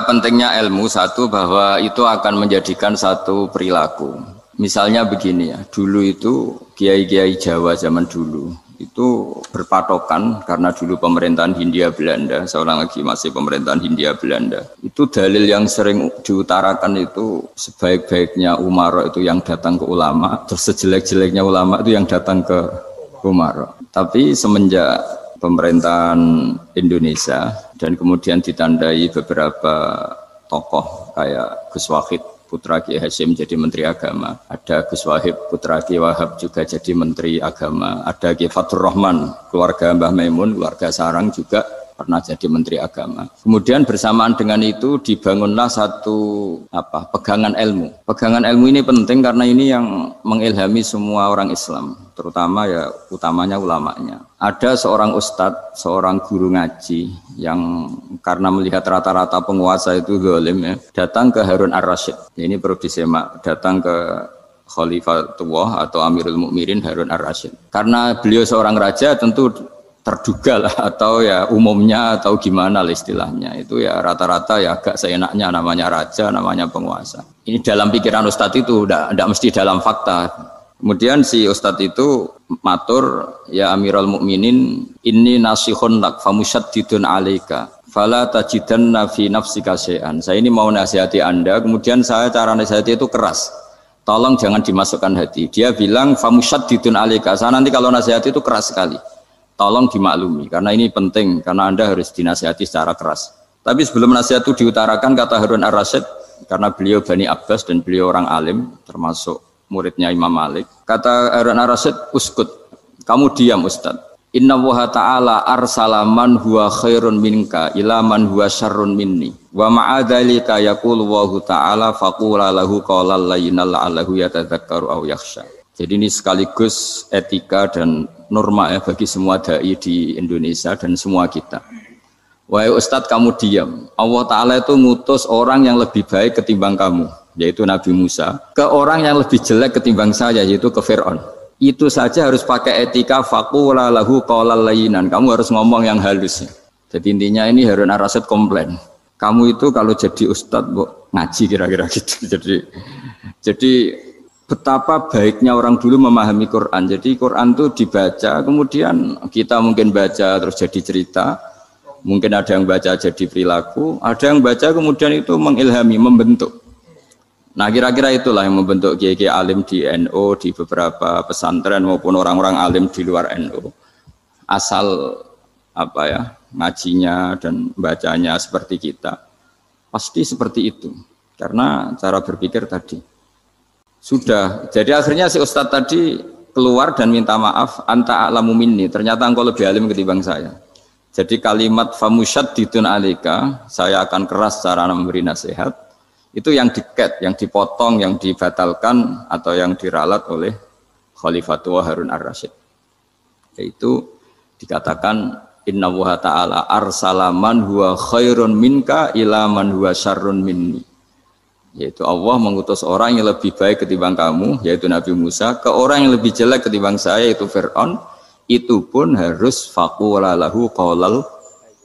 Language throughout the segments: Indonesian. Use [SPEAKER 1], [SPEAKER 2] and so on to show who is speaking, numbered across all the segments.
[SPEAKER 1] Pentingnya ilmu satu bahwa itu akan menjadikan satu perilaku. Misalnya begini ya, dulu itu kiai-kiai Jawa zaman dulu itu berpatokan karena dulu pemerintahan Hindia Belanda, seorang lagi masih pemerintahan Hindia Belanda. Itu dalil yang sering diutarakan itu sebaik-baiknya umara itu yang datang ke ulama, terus sejelek-jeleknya ulama itu yang datang ke umara. Tapi semenjak pemerintahan Indonesia dan kemudian ditandai beberapa tokoh kayak Gus Wahid putra Kiai Hasyim jadi Menteri Agama, ada Gus Wahid putra Kiai Wahab juga jadi Menteri Agama, ada Kiai Fathur Rahman keluarga Mbah Maimun, keluarga Sarang juga pernah jadi Menteri Agama. Kemudian bersamaan dengan itu dibangunlah satu pegangan ilmu. Pegangan ilmu ini penting karena ini yang mengilhami semua orang Islam, terutama ya utamanya ulamanya. Ada seorang ustadz, seorang guru ngaji yang karena melihat rata-rata penguasa itu zalim ya, datang ke Harun Ar-Rasyid. Ini perlu disemak, datang ke Khalifatullah atau Amirul Mukminin Harun Ar-Rasyid. Karena beliau seorang raja tentu terduga lah atau ya umumnya atau gimana lah istilahnya itu ya rata-rata ya agak seenaknya namanya raja, namanya penguasa. Ini dalam pikiran ustadz itu tidak mesti dalam fakta. Kemudian si ustadz itu matur, ya Amirul Mukminin, inni nasihun lak famusyaddidun alaika fala tajidanna fi nafsika syai'an. Saya ini mau nasihati Anda, kemudian saya cara nasihati itu keras. Tolong jangan dimasukkan hati. Dia bilang famusyaddidun alaika. Saya nanti kalau nasihati itu keras sekali. Tolong dimaklumi, karena ini penting, karena Anda harus dinasihati secara keras. Tapi sebelum nasihat itu diutarakan, kata Harun Ar-Rasyid, karena beliau Bani Abbas dan beliau orang alim, termasuk muridnya Imam Malik. Kata Harun Ar-Rasyid, uskut, kamu diam Ustaz. Inna Allaha ta'ala arsala man huwa khairun minka ila man huwa syarrun minni. Wa ma'adhalika yaqulu Allahu ta'ala faqula lahu qawlan layyinal la'allahu yatadzakkaru aw yakhsha. Jadi ini sekaligus etika dan norma ya bagi semua dai di Indonesia dan semua kita. Wahai Ustadz kamu diam. Allah Ta'ala itu ngutus orang yang lebih baik ketimbang kamu, yaitu Nabi Musa, ke orang yang lebih jelek ketimbang saya, yaitu ke Fir'aun. Itu saja harus pakai etika faqula lahu qawlan layyinan. Kamu harus ngomong yang halus. Jadi intinya ini Harun Ar-Rasyid komplain. Kamu itu kalau jadi Ustadz ngaji kira-kira gitu. Jadi betapa baiknya orang dulu memahami Quran. Jadi Quran itu dibaca, kemudian kita mungkin baca terus jadi cerita, mungkin ada yang baca jadi perilaku, ada yang baca kemudian itu mengilhami, membentuk. Nah kira-kira itulah yang membentuk kiai-kiai alim di NU, di beberapa pesantren maupun orang-orang alim di luar NU. Asal ngajinya dan bacanya seperti kita, pasti seperti itu. Karena cara berpikir tadi. Sudah, jadi akhirnya si Ustadz tadi keluar dan minta maaf, anta a'lamu minni, ternyata engkau lebih alim ketimbang saya. Jadi kalimat famusyaddidun alika, saya akan keras cara memberi nasihat, itu yang diket, yang dipotong, yang dibatalkan atau yang diralat oleh Khalifatullah Harun Ar-Rasyid. Yaitu dikatakan inna Allaha ta'ala arsala man huwa khairun minka ila man huwa syarrun minni. Yaitu Allah mengutus orang yang lebih baik ketimbang kamu, yaitu Nabi Musa, ke orang yang lebih jelek ketimbang saya, yaitu Fir'aun. Itu pun harus faqula lahu qawlan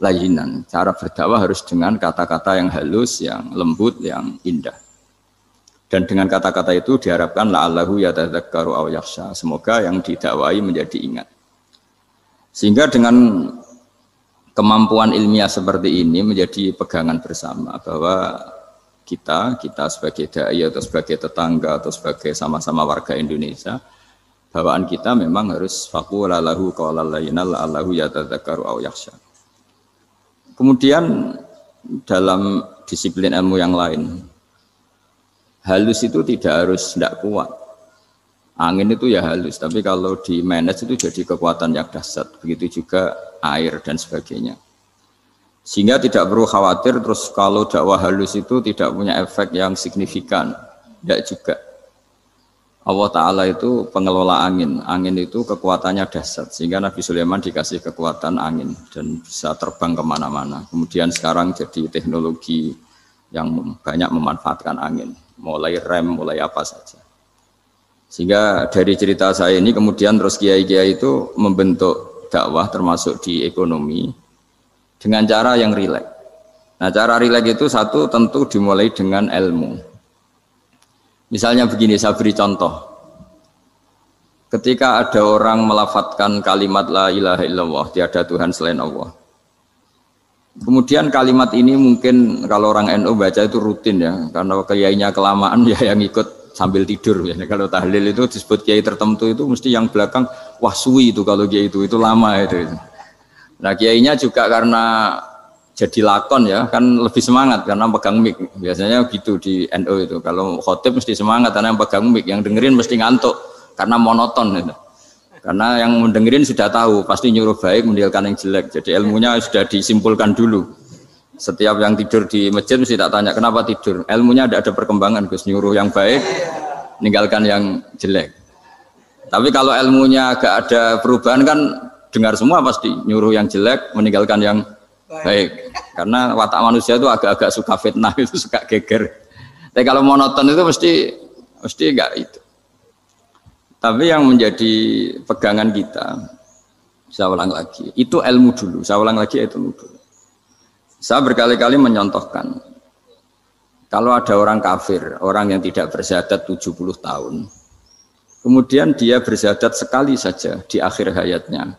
[SPEAKER 1] layyinan. Cara berdakwah harus dengan kata-kata yang halus, yang lembut, yang indah. Dan dengan kata-kata itu diharapkan la'allahu yatadzakkaru aw yakhsha. Semoga yang didakwai menjadi ingat. Sehingga dengan kemampuan ilmiah seperti ini menjadi pegangan bersama bahwa kita sebagai dai atau sebagai tetangga atau sebagai sama-sama warga Indonesia, bawaan kita memang harus faqula lahu qawlan layyinan la'allahu yatadzakkaru aw yakhsha. Kemudian dalam disiplin ilmu yang lain, halus itu tidak kuat. Angin itu ya halus, tapi kalau di manage itu jadi kekuatan yang dahsyat. Begitu juga air dan sebagainya. Sehingga tidak perlu khawatir terus kalau dakwah halus itu tidak punya efek yang signifikan. Tidak juga. Allah Ta'ala itu pengelola angin. Angin itu kekuatannya dahsyat. Sehingga Nabi Sulaiman dikasih kekuatan angin dan bisa terbang kemana-mana. Kemudian sekarang jadi teknologi yang banyak memanfaatkan angin. Mulai rem, mulai apa saja. Sehingga dari cerita saya ini kemudian terus kiai-kiai itu membentuk dakwah termasuk di ekonomi dengan cara yang rileks. Nah, cara rileks itu satu tentu dimulai dengan ilmu. Misalnya begini, saya beri contoh. Ketika ada orang melafadzkan kalimat la ilaha illallah, tiada Tuhan selain Allah. Kemudian kalimat ini mungkin kalau orang NU baca itu rutin ya, karena kiainya kelamaan ya yang ikut sambil tidur ya. Kalau tahlil itu disebut kiai tertentu itu mesti yang belakang wah suwi itu kalau kiai itu lama itu. Nah, kiainya juga karena jadi lakon ya, kan lebih semangat karena pegang mic. Biasanya gitu di NU itu. Kalau khotib mesti semangat karena yang pegang mic, yang dengerin mesti ngantuk karena monoton gitu. Karena yang mendengerin sudah tahu pasti nyuruh baik meninggalkan yang jelek. Jadi ilmunya sudah disimpulkan dulu. Setiap yang tidur di masjid mesti tak tanya kenapa tidur. Ilmunya ada perkembangan, Gus, nyuruh yang baik meninggalkan yang jelek. Tapi kalau ilmunya agak ada perubahan kan dengar semua pasti nyuruh yang jelek meninggalkan yang baik. Karena watak manusia itu agak-agak suka fitnah, itu suka geger. Tapi kalau monoton itu mesti enggak itu. Tapi yang menjadi pegangan kita, saya ulang lagi, itu ilmu dulu. Saya ulang lagi itu ilmu dulu. Saya berkali-kali menyontohkan, kalau ada orang kafir, orang yang tidak bersyahadat 70 tahun, kemudian dia bersyahadat sekali saja di akhir hayatnya.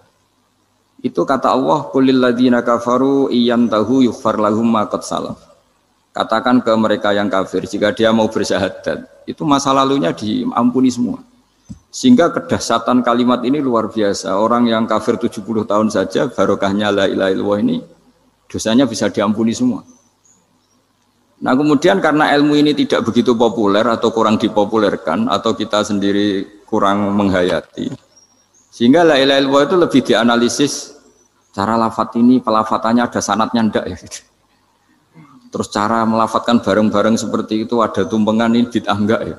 [SPEAKER 1] Itu kata Allah, qulil ladzina kafaru iyantahu yughfar lahum ma qad salaf. Katakan ke mereka yang kafir, jika dia mau bersyahadat, itu masa lalunya diampuni semua. Sehingga kedahsyatan kalimat ini luar biasa. Orang yang kafir 70 tahun saja, barokahnya la ilaha illallah ini, dosanya bisa diampuni semua. Nah kemudian karena ilmu ini tidak begitu populer atau kurang dipopulerkan, atau kita sendiri kurang menghayati, sehingga la ilaha illallah itu lebih dianalisis, cara lafadz ini, pelafatannya ada sanadnya enggak ya. Terus cara melafatkan bareng-bareng seperti itu, ada tumpengan ini bid'ah enggak ya.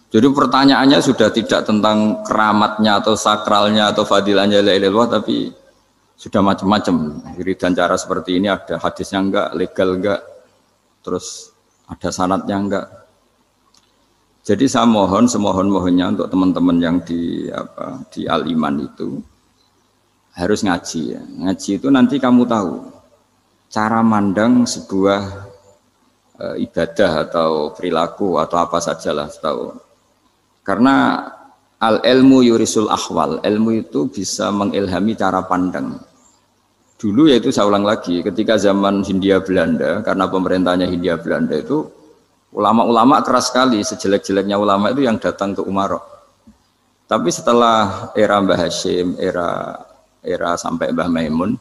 [SPEAKER 1] Jadi pertanyaannya sudah tidak tentang keramatnya atau sakralnya atau fadilahnya la ilaha illallah, tapi sudah macam-macam. Dan cara seperti ini ada hadisnya enggak, legal enggak, terus ada sanadnya enggak. Jadi saya mohon semohon-mohonnya untuk teman-teman yang di Al-Iman itu harus ngaji ya. Ngaji itu nanti kamu tahu cara mandang sebuah ibadah atau perilaku atau apa sajalah tahu. Karena al-ilmu yurisul ahwal, ilmu itu bisa mengilhami cara pandang. Dulu yaitu saya ulang lagi, ketika zaman Hindia Belanda, karena pemerintahnya Hindia Belanda itu, ulama-ulama keras sekali, sejelek-jeleknya ulama itu yang datang ke Umarok. Tapi setelah era Mbah Hashim, era sampai Mbah Maimun,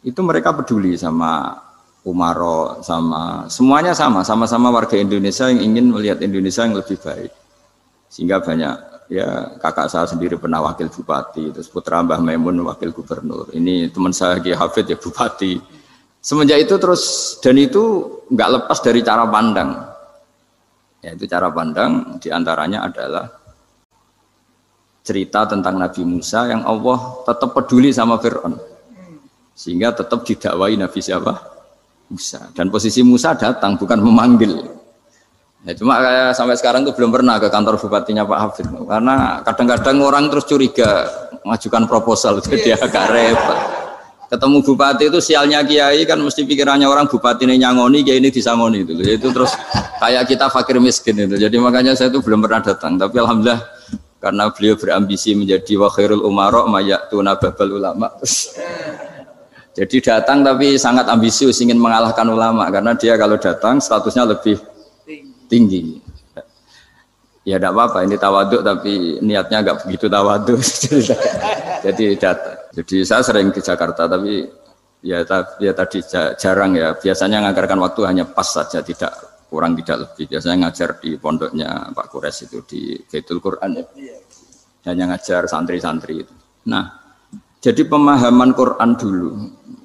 [SPEAKER 1] itu mereka peduli sama Umarok, sama semuanya sama-sama warga Indonesia yang ingin melihat Indonesia yang lebih baik. Sehingga banyak ya kakak saya sendiri pernah wakil bupati, terus putra Mbah Maimun wakil gubernur. Ini teman saya Ki Hafid ya bupati. Semenjak itu terus dan itu nggak lepas dari cara pandang. Yaitu cara pandang diantaranya adalah cerita tentang Nabi Musa yang Allah tetap peduli sama Fir'aun. Sehingga tetap didakwai Nabi siapa? Musa. Dan posisi Musa datang bukan memanggil. Ya, cuma kayak sampai sekarang tuh belum pernah ke kantor bupatinya Pak Hafid, karena kadang-kadang orang terus curiga mengajukan proposal, jadi agak repot. Ketemu bupati itu sialnya kiai kan mesti pikirannya orang bupati ini nyangoni, kiai ini disangoni itu terus kayak kita fakir miskin itu. Jadi makanya saya itu belum pernah datang, tapi alhamdulillah karena beliau berambisi menjadi wa khairul umara mayatuna babal ulama. Jadi datang tapi sangat ambisius ingin mengalahkan ulama karena dia kalau datang statusnya lebih tinggi. Ya tidak apa-apa, ini tawaduk tapi niatnya agak begitu tawaduk. Jadi saya sering ke Jakarta tapi ya tadi jarang ya. Biasanya nganggarkan waktu hanya pas saja, tidak kurang tidak lebih. Biasanya ngajar di pondoknya Pak Kures itu di Baitul Quran ya. Hanya ngajar santri-santri itu. Nah, jadi pemahaman Quran dulu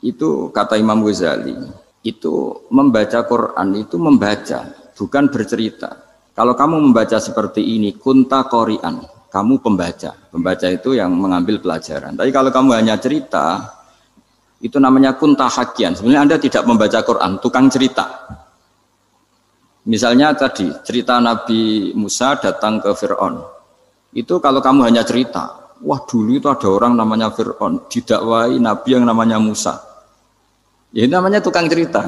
[SPEAKER 1] itu kata Imam Ghazali itu membaca Quran itu membaca. Bukan bercerita. Kalau kamu membaca seperti ini, kunta qori'an, kamu pembaca. Pembaca itu yang mengambil pelajaran. Tapi kalau kamu hanya cerita, itu namanya kunta hakian. Sebenarnya Anda tidak membaca Quran, tukang cerita. Misalnya tadi, cerita Nabi Musa datang ke Fir'aun. Itu kalau kamu hanya cerita, wah dulu itu ada orang namanya Fir'aun, didakwai Nabi yang namanya Musa. Ya ini namanya tukang cerita.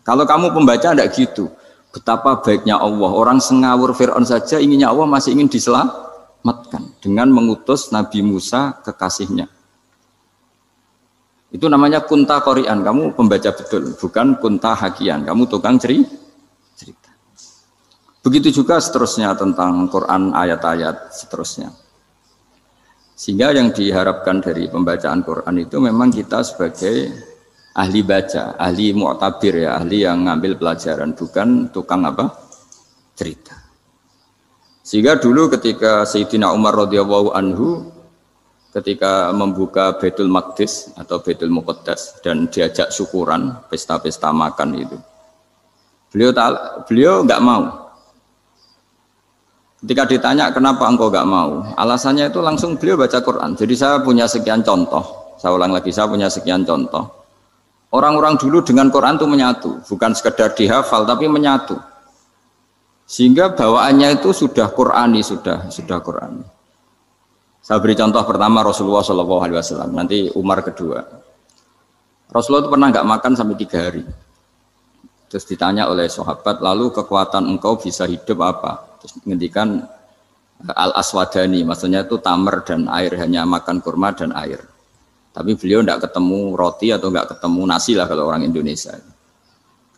[SPEAKER 1] Kalau kamu pembaca tidak gitu. Betapa baiknya Allah. Orang sengawur Fir'aun saja inginnya Allah masih ingin diselamatkan dengan mengutus Nabi Musa kekasihnya. Itu namanya kunta qori'an. Kamu pembaca betul, bukan kunta hakian. Kamu tukang cerita. Begitu juga seterusnya tentang Quran ayat-ayat seterusnya. Sehingga yang diharapkan dari pembacaan Quran itu memang kita sebagai ahli baca, ahli mu'tabir ya, ahli yang ngambil pelajaran, bukan tukang apa? Cerita. Sehingga dulu ketika Sayyidina Umar radhiyallahu anhu ketika membuka Baitul Maqdis atau Baitul Muqaddas dan diajak syukuran, pesta-pesta makan itu. Beliau enggak mau. Ketika ditanya kenapa engkau enggak mau? Alasannya itu langsung beliau baca Quran. Jadi saya punya sekian contoh. Saya ulang lagi, saya punya sekian contoh. Orang-orang dulu dengan Quran itu menyatu, bukan sekedar dihafal tapi menyatu. Sehingga bawaannya itu sudah Qurani, sudah Qurani. Saya beri contoh pertama Rasulullah SAW, nanti Umar kedua. Rasulullah itu pernah nggak makan sampai 3 hari. Terus ditanya oleh sahabat, lalu kekuatan engkau bisa hidup apa? Terus menghentikan al-aswadani, maksudnya itu tamar dan air, hanya makan kurma dan air. Tapi beliau tidak ketemu roti atau nggak ketemu nasi lah kalau orang Indonesia.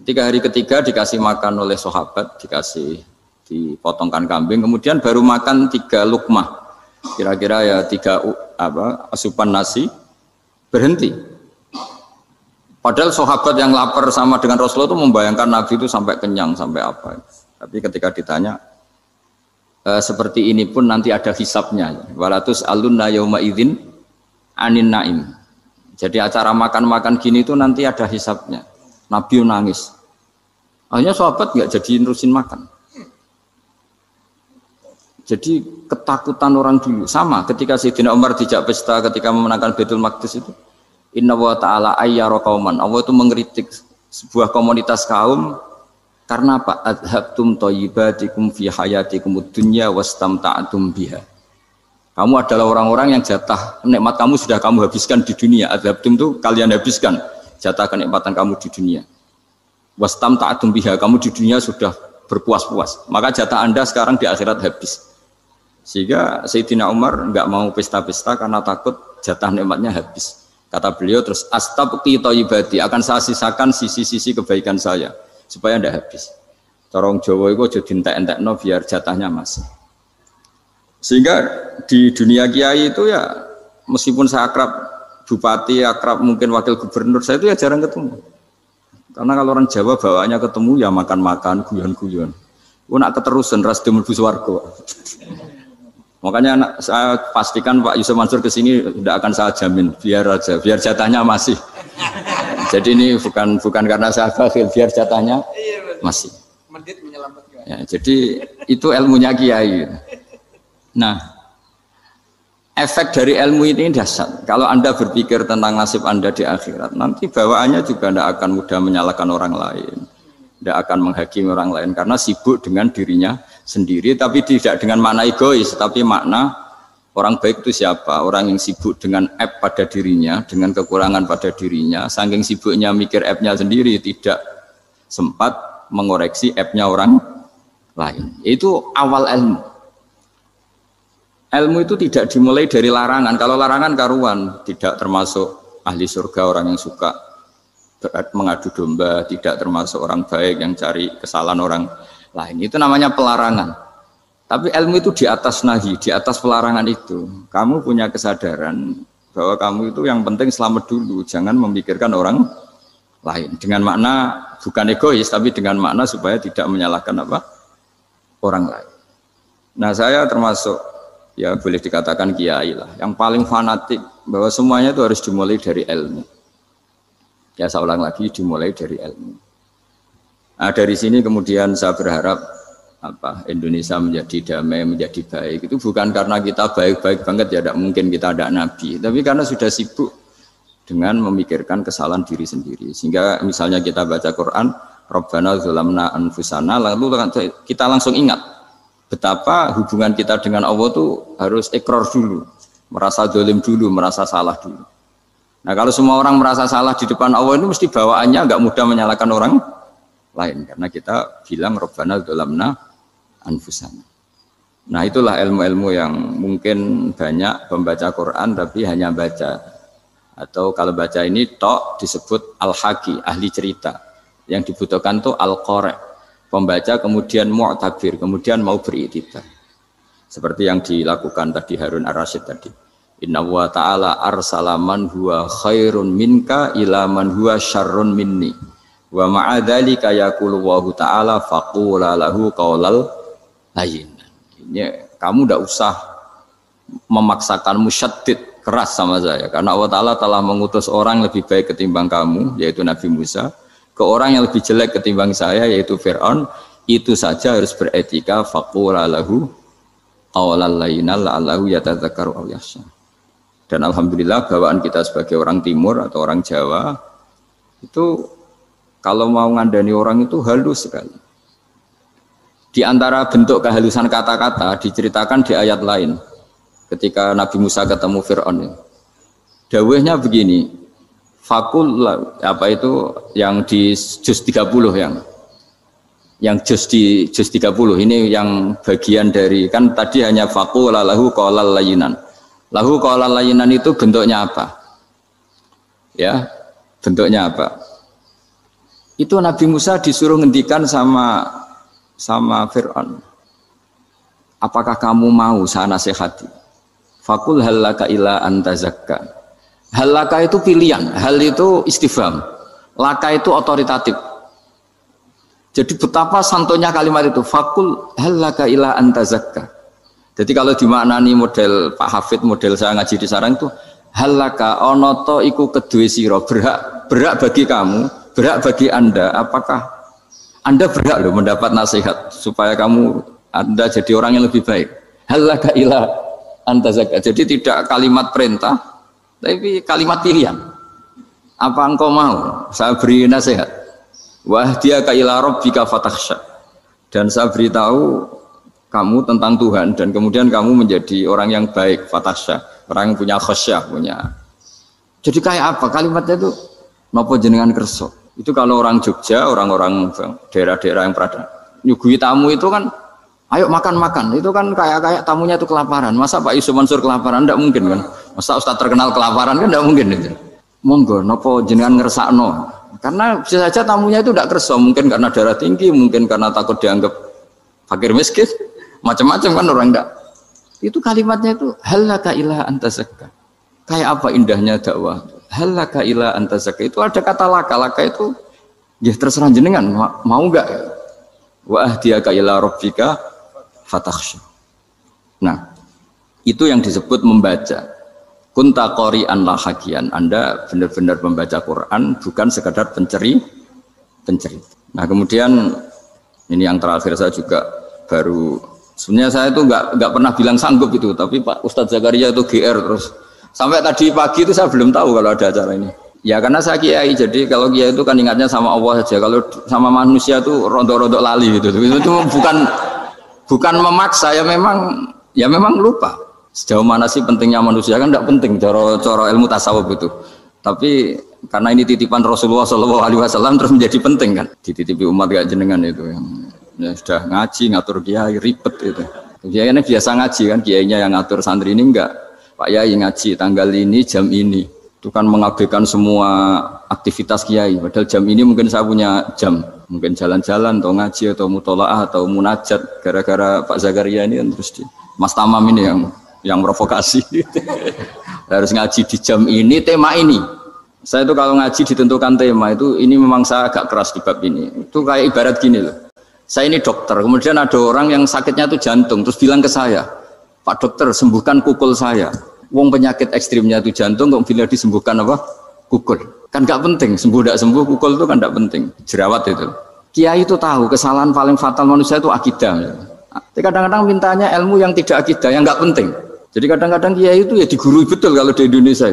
[SPEAKER 1] Ketika hari ketiga dikasih makan oleh sahabat, dipotongkan kambing, kemudian baru makan 3 lukmah. Kira-kira ya 3 asupan nasi, berhenti. Padahal sahabat yang lapar sama dengan Rasulullah itu membayangkan Nabi itu sampai kenyang, sampai apa. Tapi ketika ditanya, seperti ini pun nanti ada hisabnya. Walatus alunna yauma idzin anin naim. Jadi acara makan-makan gini itu nanti ada hisabnya. Nabi nangis. Akhirnya sahabat nggak jadi nerusin makan. Jadi ketakutan orang dulu sama ketika Sayyidina Umar dijak pesta ketika memenangkan Baitul Maqdis itu. Inna wa ta'ala ayyara qauman. Allah itu mengkritik sebuah komunitas kaum karena apa? Adhabtum thayyibatikum fi hayatikumud dunya wastamta'tum biha. Kamu adalah orang-orang yang jatah nikmat kamu sudah kamu habiskan di dunia. Adhabtum itu kalian habiskan jatah kenikmatan kamu di dunia. Wastamta'tum biha, kamu di dunia sudah berpuas-puas. Maka jatah Anda sekarang di akhirat habis. Sehingga Sayyidina Umar enggak mau pesta-pesta karena takut jatah nikmatnya habis. Kata beliau terus astabqi thayyibati, akan saya sisakan sisi-sisi kebaikan saya supaya tidak habis. Corong Jawa itu aja dientek-entekno biar jatahnya masih. Sehingga di dunia kiai itu ya meskipun saya akrab bupati, akrab mungkin wakil gubernur, saya itu ya jarang ketemu. Karena kalau orang Jawa bawaannya ketemu ya makan-makan, guyon-guyon. Ku nak keterusan ras mlebu swarga. Makanya saya pastikan Pak Yusuf Mansur ke sini tidak akan saya jamin, biar aja, biar jatahnya masih. Jadi ini bukan karena saya bakhil, biar jatahnya masih. Ya, jadi itu ilmunya kiai. Nah, efek dari ilmu ini dahsyat. Kalau Anda berpikir tentang nasib Anda di akhirat, nanti bawaannya juga tidak akan mudah menyalahkan orang lain, tidak akan menghakimi orang lain karena sibuk dengan dirinya sendiri, tapi tidak dengan makna egois, tapi makna orang baik itu siapa? Orang yang sibuk dengan aib pada dirinya, dengan kekurangan pada dirinya, saking sibuknya mikir aibnya sendiri, tidak sempat mengoreksi aibnya orang lain. Itu awal ilmu. Ilmu itu tidak dimulai dari larangan. Kalau larangan karuan, tidak termasuk ahli surga orang yang suka mengadu domba, tidak termasuk orang baik yang cari kesalahan orang lain. Itu namanya pelarangan. Tapi ilmu itu di atas nahi, di atas pelarangan itu. Kamu punya kesadaran bahwa kamu itu yang penting selamat dulu, jangan memikirkan orang lain. Dengan makna bukan egois, tapi dengan makna supaya tidak menyalahkan apa? Orang lain. Nah, saya termasuk ya boleh dikatakan kiai lah, yang paling fanatik bahwa semuanya itu harus dimulai dari ilmu. Ya saya ulang lagi, dimulai dari ilmu. Nah, dari sini kemudian saya berharap Indonesia menjadi damai, menjadi baik. Itu bukan karena kita baik-baik banget ya, tidak mungkin kita ada nabi, tapi karena sudah sibuk dengan memikirkan kesalahan diri sendiri. Sehingga misalnya kita baca Quran, Rabbana dzalamna anfusana, lalu kita langsung ingat betapa hubungan kita dengan Allah itu harus ikrar dulu, merasa zalim dulu, merasa salah dulu. Nah, kalau semua orang merasa salah di depan Allah itu mesti bawaannya enggak mudah menyalahkan orang lain karena kita bilang Rabbana dzalamna anfusana. Nah, itulah ilmu-ilmu yang mungkin banyak pembaca Quran tapi hanya baca, atau kalau baca ini tok disebut al-haqi, ahli cerita. Yang dibutuhkan tuh al-qari', pembaca kemudian mu'tabir, kemudian mau beriktibar. Seperti yang dilakukan tadi Harun Ar-Rasyid tadi. Inna wa ta'ala arsala man huwa khairun minka ila man huwa syarrun minni. Wa ma'adzalika yaqulu wa ta'ala faqula lahu qaulal layyin. Ini kamu tidak usah memaksakan musyaddid keras sama saya, karena Allah Ta'ala telah mengutus orang lebih baik ketimbang kamu, yaitu Nabi Musa, ke orang yang lebih jelek ketimbang saya, yaitu Fir'aun. Itu saja harus beretika. Faqula lahu qaulal layyinan la'allahu yatadzakkaru aw yakhsha. Dan alhamdulillah bawaan kita sebagai orang Timur atau orang Jawa itu kalau mau ngandani orang itu halus sekali. Di antara bentuk kehalusan kata-kata diceritakan di ayat lain ketika Nabi Musa ketemu Fir'aun. Dawuhnya begini, fakul apa itu yang di juz 30 yang juz di juz 30 ini yang bagian dari, kan tadi hanya fakul lahu qaulal layyinan. Lahu qaulal layyinan itu bentuknya apa? Ya, bentuknya apa? Itu Nabi Musa disuruh ngendikan sama Fir'aun. Apakah kamu mau saya nasihati? Fakul halaka ila antazakka. Halaka itu pilihan, hal itu istifham. Laka itu otoritatif. Jadi betapa santonya kalimat itu. Fakul halaka ila antazakka. Jadi kalau dimaknani model Pak Hafid, model saya ngaji di sarang itu, halaka onoto iku kedue sira, berhak bagi kamu, berhak bagi Anda, apakah Anda berhak loh mendapat nasihat supaya Anda jadi orang yang lebih baik. Halaka ila antazakka. Jadi tidak kalimat perintah, tapi kalimat pilihan. Apa engkau mau saya beri nasihat? Wahdiyaka ila rabbika fatakhsha. Dan saya beritahu kamu tentang Tuhan dan kemudian kamu menjadi orang yang baik, fatakhsha, orang yang punya khasyah, punya. Jadi kayak apa kalimatnya itu? Napa jenengan kerso? Itu kalau orang Jogja, orang-orang daerah-daerah yang berada nyugui tamu itu kan, ayo makan-makan. Itu kan kayak tamunya itu kelaparan. Masa Pak Yusuf Mansur kelaparan? Tidak mungkin kan. Masa Ustadz terkenal kelaparan kan tidak mungkin itu. Monggo, napa jenengan ngersakno? Karena bisa saja tamunya itu tidak kerso, mungkin karena darah tinggi, mungkin karena takut dianggap fakir miskin, macam-macam kan orang tidak. Itu kalimatnya itu halaka ila antazakka. Kayak apa indahnya dakwah. Halaka ila antazakka itu ada kata laka itu ya terserah jenengan mau enggak. Wa ahdiyaka ila rabbika fatakhsha. Nah, itu yang disebut membaca. Kunta qari'an la hakian. Anda benar-benar membaca Quran, bukan sekadar penceri. Nah, kemudian ini yang terakhir saya juga baru, sebenarnya saya itu enggak pernah bilang sanggup itu, tapi Pak Ustadz Zakaria itu GR terus. Sampai tadi pagi itu saya belum tahu kalau ada acara ini. Ya karena saya kiai, jadi kalau kiai itu kan ingatnya sama Allah saja. Kalau sama manusia itu rontok-rontok lali gitu. Itu bukan memaksa, ya memang lupa. Sejauh mana sih pentingnya manusia kan tidak penting coro ilmu tasawuf itu. Tapi karena ini titipan Rasulullah SAW terus menjadi penting kan. Dititipi umat gak jenengan itu yang ya sudah ngaji ngatur kiai ribet itu. Kiai ini biasa ngaji kan, kiainya yang ngatur santri ini enggak. Pak Yai ngaji tanggal ini jam ini. Itu kan mengabaikan semua aktivitas kiai. Padahal jam ini mungkin saya punya jam. Mungkin jalan-jalan atau ngaji atau mutolaah atau munajat. Gara-gara Pak Zakaria ini kan terus Mas Tamam ini yang provokasi. Harus ngaji di jam ini, tema ini. Saya itu kalau ngaji ditentukan tema itu, ini memang saya agak keras di bab ini. Itu kayak ibarat gini loh. Saya ini dokter, kemudian ada orang yang sakitnya itu jantung, terus bilang ke saya, Pak dokter sembuhkan kukul saya. Wong penyakit ekstrimnya itu jantung, kok bila disembuhkan apa? Kukul. Kan gak penting, sembuh tidak sembuh, kukul itu kan gak penting. Jerawat itu. Kiai itu tahu kesalahan paling fatal manusia itu akidah. Tapi kadang-kadang mintanya ilmu yang tidak akidah, yang gak penting. Jadi kadang-kadang kiai itu ya digurui betul kalau di Indonesia.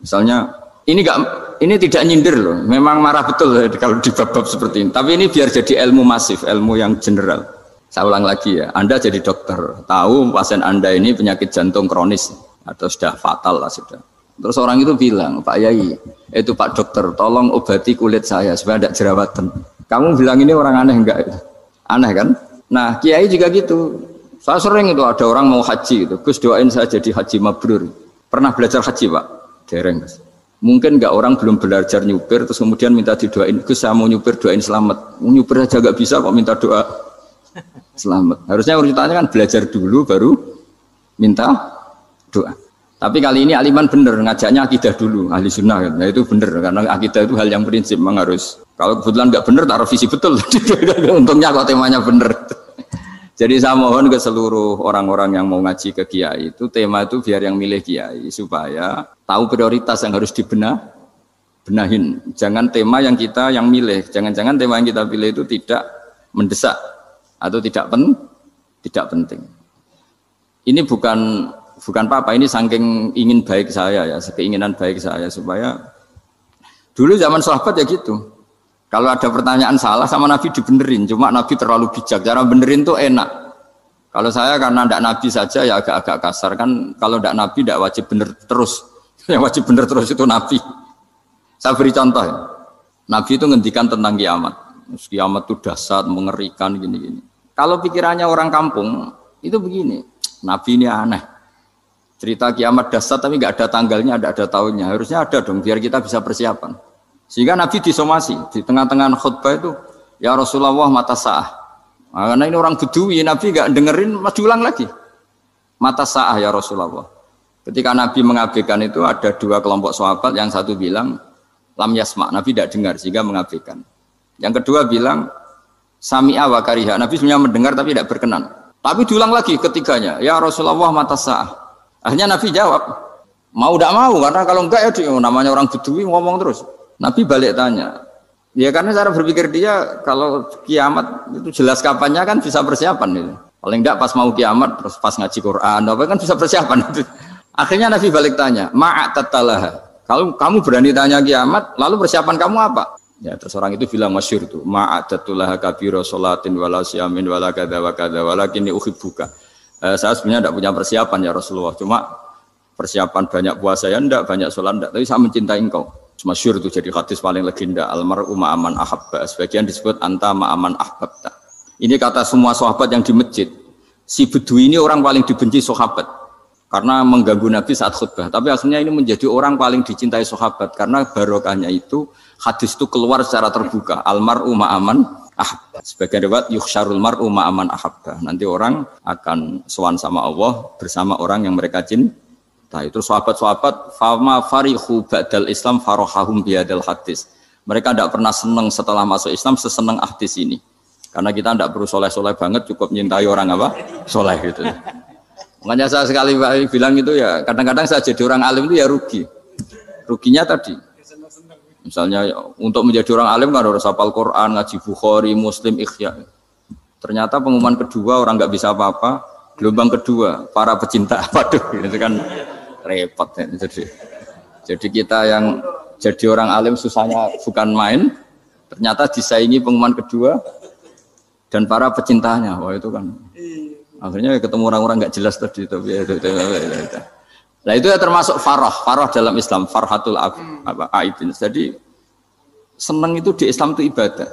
[SPEAKER 1] Misalnya ini tidak nyindir loh, memang marah betul kalau di bab-bab seperti ini. Tapi ini biar jadi ilmu masif, ilmu yang general. Saya ulang lagi ya, Anda jadi dokter, tahu pasien Anda ini penyakit jantung kronis atau sudah fatal lah sudah. Terus orang itu bilang, Pak Yai, itu Pak dokter, tolong obati kulit saya supaya tidak jerawatan. Kamu bilang ini orang aneh enggak? Aneh kan? Nah, kiai juga gitu. Saya sering itu ada orang mau haji gitu. Gus doain saya jadi haji mabrur. Pernah belajar haji, Pak? Dereng. Mungkin enggak orang belum belajar nyupir terus kemudian minta didoain, Gus saya mau nyupir doain selamat. Mau nyupir aja enggak bisa kok minta doa selamat. Harusnya urutannya kan belajar dulu baru minta doa. Tapi kali ini aliman bener ngajaknya akidah dulu, ahli sunnah kan. Nah itu bener karena akidah itu hal yang prinsip memang harus. Kalau kebetulan nggak bener taruh visi betul. Untungnya kok temanya bener. Jadi saya mohon ke seluruh orang-orang yang mau ngaji ke kiai itu tema itu biar yang milih kiai supaya tahu prioritas yang harus benahin. Jangan tema yang kita yang milih, jangan-jangan tema yang kita pilih itu tidak mendesak atau tidak penting. Ini bukan apa-apa, ini saking ingin baik saya ya, keinginan baik saya supaya dulu zaman sahabat ya gitu. Kalau ada pertanyaan salah sama Nabi dibenerin, cuma Nabi terlalu bijak, cara benerin tuh enak. Kalau saya karena tidak Nabi saja ya agak-agak kasar kan, kalau tidak Nabi tidak wajib bener terus, yang wajib bener terus itu Nabi. Saya beri contoh ya, Nabi itu ngendikan tentang kiamat, kiamat itu dahsyat, mengerikan gini-gini. Kalau pikirannya orang kampung itu begini, Nabi ini aneh. Cerita kiamat dahsyat tapi nggak ada tanggalnya, ada tahunnya. Harusnya ada dong biar kita bisa persiapan. Sehingga Nabi disomasi di tengah-tengah khutbah itu, ya Rasulullah mata sa'ah. Nah, karena ini orang Bedui, Nabi nggak dengerin, masih ulang lagi. Mata sa'ah ya Rasulullah. Ketika Nabi mengabaikan itu ada dua kelompok sahabat, yang satu bilang lam yasma, Nabi tidak dengar sehingga mengabaikan. Yang kedua bilang sami'a wa kariha, Nabi sebenarnya mendengar tapi tidak berkenan. Tapi diulang lagi ketiganya, ya Rasulullah mata sa'ah. Akhirnya Nabi jawab, mau tidak mau, karena kalau enggak ya namanya orang Bedui ngomong terus. Nabi balik tanya, ya karena cara berpikir dia kalau kiamat itu jelas kapannya kan bisa persiapan itu. Paling enggak pas mau kiamat, terus pas ngaji Quran, apa kan bisa persiapan itu. Akhirnya Nabi balik tanya, ma'atatalaha. Kalau kamu berani tanya kiamat, lalu persiapan kamu apa? Ya terus orang itu bilang masyhur itu, ma'atatulaha kabiro sholatin wala siyamin wala kada wa kada walakinni uhibbuka. Saya sebenarnya tidak punya persiapan ya Rasulullah, cuma persiapan banyak puasa ya enggak, banyak sholat enggak, tapi saya mencintai engkau. Masyhur itu jadi hadis paling legenda, almar'u ma'aman ahabba, sebagian disebut anta ma'aman ahbabta. Ini kata semua sahabat yang di masjid. Si Bedui ini orang paling dibenci sahabat karena mengganggu Nabi saat khutbah, tapi akhirnya ini menjadi orang paling dicintai sahabat karena barokahnya itu hadis itu keluar secara terbuka, almar'u ma'aman ahabba. Sebagian riwayat yuhsyarul mar'u ma'aman ahabba. Nanti orang akan sowan sama Allah bersama orang yang mereka cintai. Itu sahabat-sahabat fama farihu ba'dal Islam farahahum bihadal hadis. Mereka tidak pernah senang setelah masuk Islam sesenang hadis ini. Karena kita tidak perlu soleh-soleh banget, cukup menyintai orang apa? Soleh gitu. Makanya saya sekali bilang itu ya, kadang-kadang saya jadi orang alim itu ya rugi. Ruginya tadi. Misalnya untuk menjadi orang alim kan harus hafal Quran, ngaji Bukhari, Muslim, Ikhya. Ternyata pengumuman kedua orang nggak bisa apa-apa. Gelombang kedua para pecinta, waduh, itu kan repot ya. Jadi kita yang jadi orang alim susahnya bukan main, ternyata disaingi pengumuman kedua dan para pecintanya. Wah itu kan akhirnya ketemu orang-orang nggak jelas tadi. Nah itu ya termasuk farah dalam Islam, farhatul aibin. Jadi senang itu di Islam itu ibadah.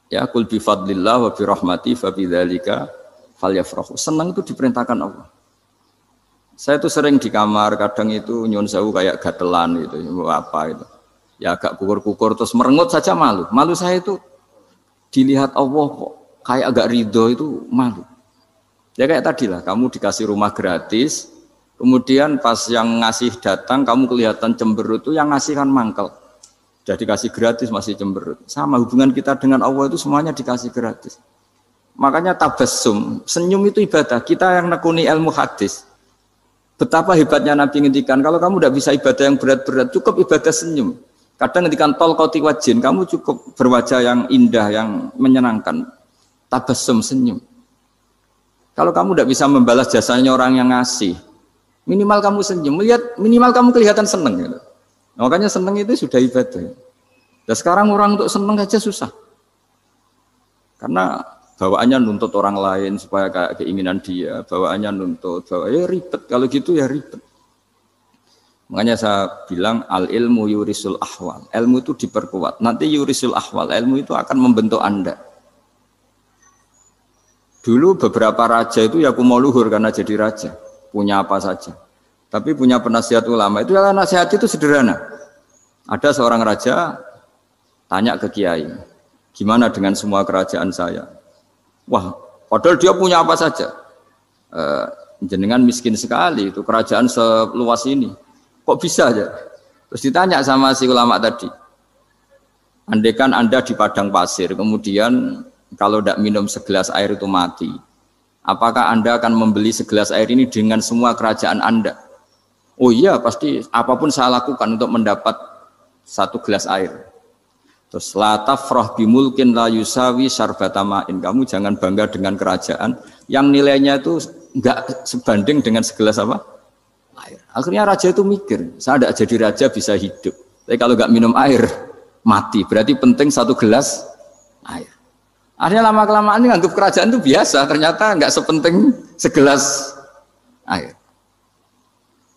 [SPEAKER 1] Ya kul bi fadlillah wa bi rahmati fa bidzalika falyafrahu. Senang itu diperintahkan Allah. Saya tuh sering di kamar, kadang itu nyun sewu kayak gatelan gitu, apa itu. Ya agak kukur-kukur terus merengut saja malu. Malu saya itu dilihat Allah kok kayak agak ridho itu malu. Ya kayak tadi lah, kamu dikasih rumah gratis, kemudian pas yang ngasih datang kamu kelihatan cemberut, itu yang ngasih kan mangkel. Jadi dikasih gratis masih cemberut. Sama hubungan kita dengan Allah itu semuanya dikasih gratis. Makanya tabassum, senyum itu ibadah. Kita yang nekuni ilmu hadis. Betapa hebatnya Nabi ngendikan, kalau kamu tidak bisa ibadah yang berat-berat, cukup ibadah senyum. Kadang ngendikan tol qati wajhin, kamu cukup berwajah yang indah, yang menyenangkan. Tabassum, senyum. Kalau kamu tidak bisa membalas jasanya orang yang ngasih, minimal kamu senyum, lihat minimal kamu kelihatan senang. Gitu. Makanya senang itu sudah ibadah. Dan sekarang orang untuk senang saja susah. Karena bawaannya nuntut orang lain supaya kayak keinginan dia, bawaannya nuntut, ya ribet. Kalau gitu ya ribet. Makanya saya bilang al ilmu yurisul ahwal. Ilmu itu diperkuat. Nanti yurisul ahwal. Ilmu itu akan membentuk Anda. Dulu beberapa raja itu ya mau luhur karena jadi raja. Punya apa saja. Tapi punya penasihat ulama. Itu ya nasihat itu sederhana. Ada seorang raja tanya ke kiai. Gimana dengan semua kerajaan saya? Wah, padahal dia punya apa saja. Jenengan miskin sekali. Itu kerajaan seluas ini. Kok bisa aja? Terus ditanya sama si ulama tadi. Andaikan Anda di padang pasir. Kemudian kalau tidak minum segelas air itu mati. Apakah Anda akan membeli segelas air ini dengan semua kerajaan Anda? Oh iya, pasti apapun saya lakukan untuk mendapat satu gelas air. Terus la tafrah bimulkin la yusawi syarbatamain. Kamu jangan bangga dengan kerajaan yang nilainya itu enggak sebanding dengan segelas apa? Air. Akhirnya raja itu mikir, saya tidak jadi raja bisa hidup. Tapi kalau enggak minum air mati. Berarti penting satu gelas air. Akhirnya lama-kelamaan ini anggap kerajaan itu biasa, ternyata nggak sepenting segelas air.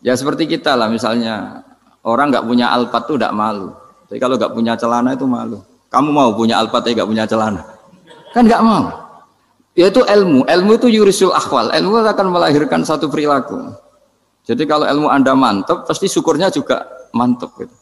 [SPEAKER 1] Ya seperti kita lah, misalnya orang nggak punya alpat itu tidak malu, tapi kalau nggak punya celana itu malu. Kamu mau punya alpat tapi nggak punya celana? Kan nggak mau. Yaitu ilmu itu yurisul ahwal, ilmu akan melahirkan satu perilaku. Jadi kalau ilmu Anda mantap, pasti syukurnya juga mantap. Gitu.